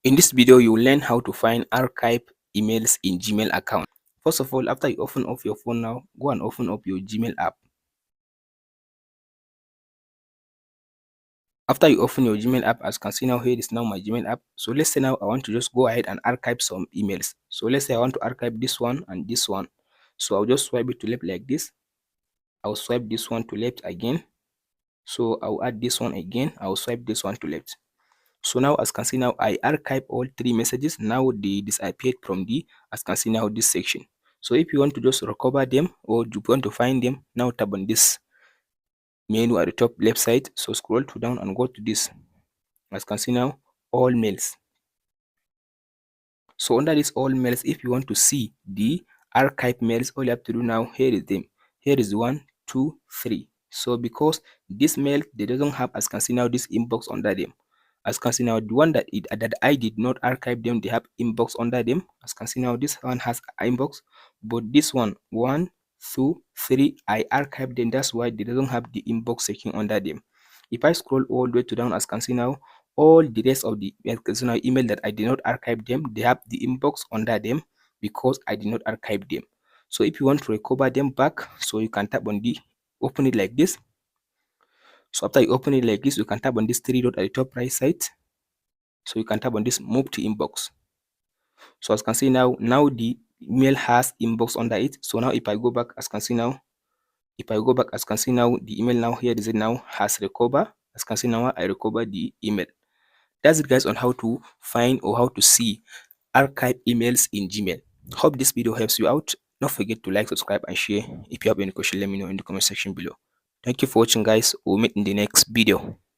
In this video, you will learn how to find archive emails in Gmail account. First of all, after you open up your phone now, go and open up your Gmail app. After you open your Gmail app, as you can see now, here is now my Gmail app. So let's say now I want to just go ahead and archive some emails. So let's say I want to archive this one and this one. So I'll just swipe it to left like this. I'll swipe this one to left again. So I'll add this one again. I'll swipe this one to left. So now as you can see now, I archive all three messages. Now they disappeared from the, as you can see now, this section. So if you want to just recover them or you want to find them, now tap on this menu at the top left side. So scroll to down and go to this, as you can see now, all mails. So under this all mails, if you want to see the archive mails, all you have to do now, here is them. Here is 1, 2, 3. So because this mail, they doesn't have, as you can see now, this inbox under them. As you can see now, the one that I did not archive them, they have inbox under them. As you can see now, this one has inbox, but this one, 1, 2, 3, I archived them. That's why they doesn't have the inbox section under them. If I scroll all the way to down, as you can see now, all the rest of the email that I did not archive them, they have the inbox under them because I did not archive them. So if you want to recover them back, so you can tap on the open it like this. So after you open it like this, you can tap on this three dot at the top right side. So you can tap on this move to inbox. So as you can see now, the email has inbox under it. So now if I go back, as you can see now, the email now here is it now has recovered. As you can see now, I recovered the email. That's it guys on how to find or how to see archive emails in Gmail. Hope this video helps you out. Don't forget to like, subscribe and share. If you have any question, let me know in the comment section below. Thank you for watching guys. We'll meet in the next video.